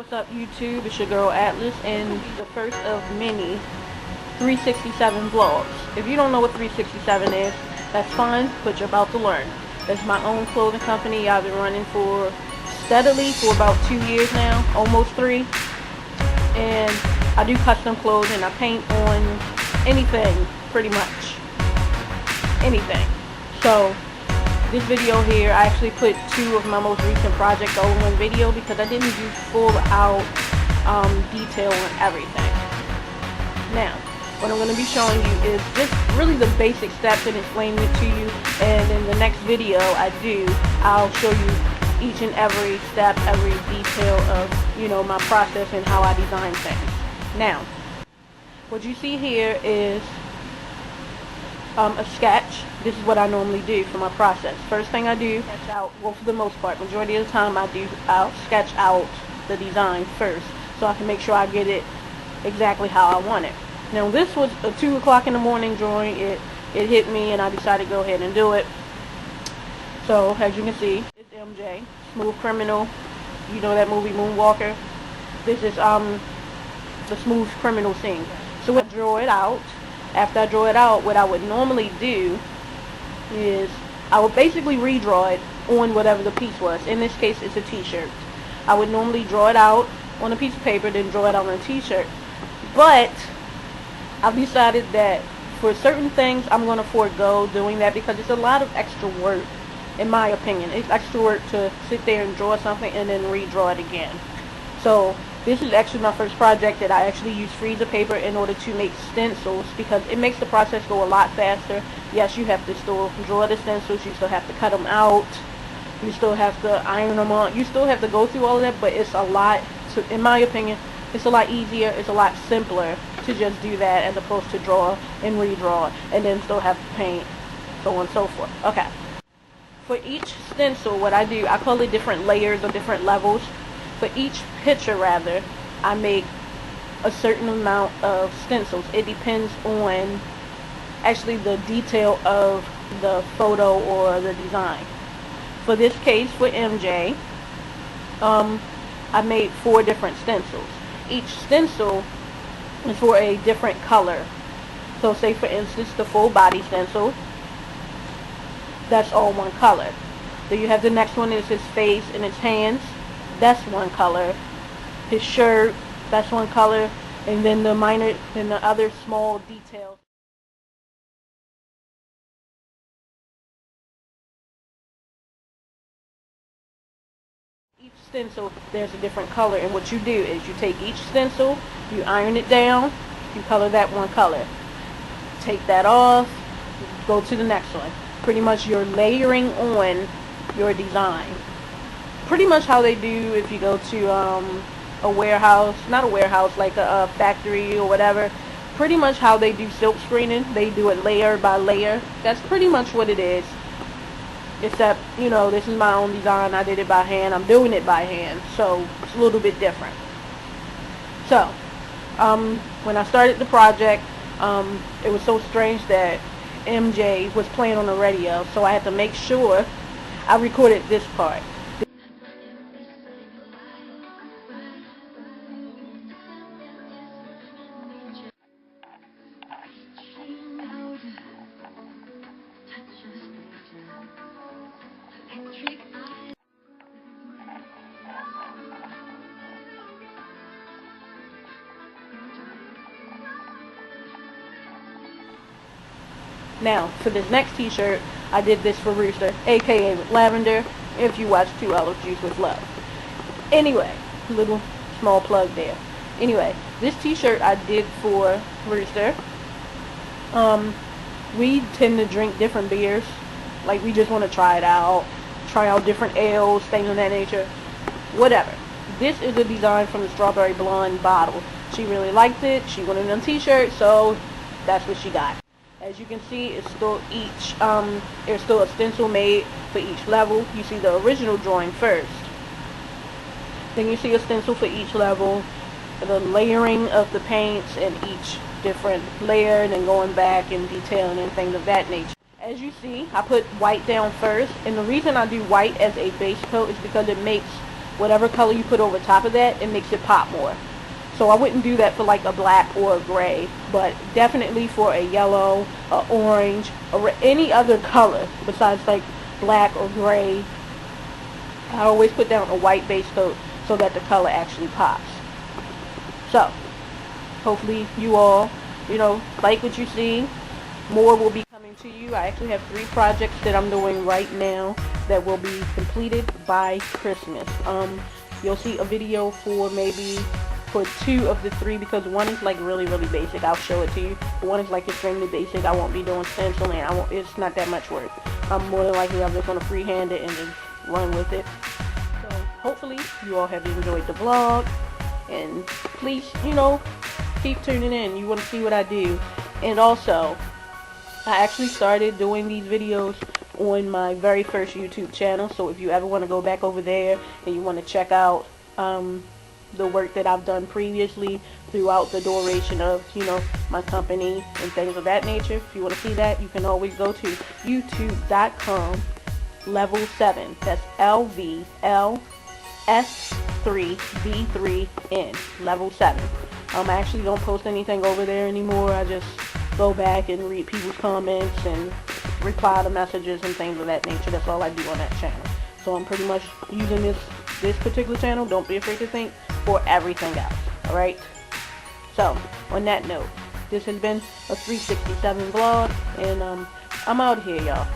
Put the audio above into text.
What's up YouTube, it's your girl Atlas, and the first of many 367 vlogs. If you don't know what 367 is, that's fine, but you're about to learn. It's my own clothing company. I've been running steadily for about 2 years now, almost 3. And I do custom clothing. I paint on anything, pretty much. Anything. So this video here, I actually put 2 of my most recent projects all in one video because I didn't do full out detail on everything. Now, what I'm going to be showing you is just really the basic steps and explaining it to you, and in the next video I'll show you each and every step, every detail of, my process and how I design things. Now, what you see here is a sketch. This is what I normally do for my process. First thing I do, sketch out, well, for the most part, majority of the time I'll sketch out the design first so I can make sure I get it exactly how I want it. Now this was a 2 o'clock in the morning drawing. It hit me and I decided to go ahead and do it. So as you can see, it's MJ, Smooth Criminal. You know that movie Moonwalker? This is the Smooth Criminal scene. So I draw it out. After I draw it out, what I would normally do is I would basically redraw it on whatever the piece was. In this case, it's a t-shirt. I would normally draw it out on a piece of paper, then draw it out on a t-shirt. But I've decided that for certain things, I'm going to forego doing that because it's a lot of extra work, in my opinion. It's extra work to sit there and draw something and then redraw it again. So this is actually my first project that I actually use freezer paper in order to make stencils because it makes the process go a lot faster. Yes, you have to still draw the stencils, you still have to cut them out, you still have to iron them on, you still have to go through all of that, but it's a lot, in my opinion, it's a lot easier, it's a lot simpler to just do that as opposed to draw and redraw and then still have to paint, so on and so forth. Okay. For each stencil, what I do, I call it different layers or different levels. For each picture, rather, I make a certain amount of stencils. It depends on actually the detail of the photo or the design. For this case, for MJ, I made 4 different stencils. Each stencil is for a different color. So say for instance the full body stencil, that's all one color. Then you have the next one is his face and his hands, that's one color. His shirt, that's one color. And then the other small details. Each stencil, there's a different color, and what you do is you take each stencil, you iron it down, you color that one color. Take that off, go to the next one. Pretty much you're layering on your design. Pretty much how they do if you go to a warehouse, not a warehouse, like a factory or whatever. Pretty much how they do silk screening, they do it layer by layer. That's pretty much what it is. Except, this is my own design. I did it by hand. I'm doing it by hand, so it's a little bit different. So, when I started the project, it was so strange that MJ was playing on the radio, so I had to make sure I recorded this part. Now, for this next t-shirt, I did this for Rooster, aka Lavender, if you watch 2 Olive Juice with Love. Anyway, little small plug there. Anyway, this t-shirt I did for Rooster. We tend to drink different beers. Like, we just want to try out different ales, things of that nature. Whatever. This is a design from the Strawberry Blonde bottle. She really liked it. She wanted it on a t-shirt, so that's what she got. As you can see, it's still there's still a stencil made for each level. You see the original drawing first. Then you see a stencil for each level, the layering of the paints in each different layer, and then going back and detailing and things of that nature. As you see, I put white down first, and the reason I do white as a base coat is because it makes whatever color you put over top of that, it makes it pop more. So I wouldn't do that for like a black or a gray, but definitely for a yellow, a orange, or any other color besides like black or gray. I always put down a white base coat so that the color actually pops. So hopefully you all, like what you see. More will be coming to you. I actually have 3 projects that I'm doing right now that will be completed by Christmas. You'll see a video for 2 of the 3, because one is like really basic. I'll show it to you. One is like extremely basic. I won't be doing stenciling. It's not that much work. More than likely I'm just going to freehand it and just run with it. So hopefully you all have enjoyed the vlog, and please, keep tuning in. You want to see what I do. And also, I actually started doing these videos on my very first YouTube channel, so if you ever want to go back over there and you want to check out the work that I've done previously throughout the duration of, my company and things of that nature, if you want to see that, you can always go to youtube.com/level7. That's LVLS3V3N, level 7. I actually don't post anything over there anymore. I just go back and read people's comments and reply to messages and things of that nature. That's all I do on that channel. So I'm pretty much using this particular channel, don't be afraid to think, for everything else. Alright? So, on that note, this has been a 367 vlog, and I'm out here, y'all.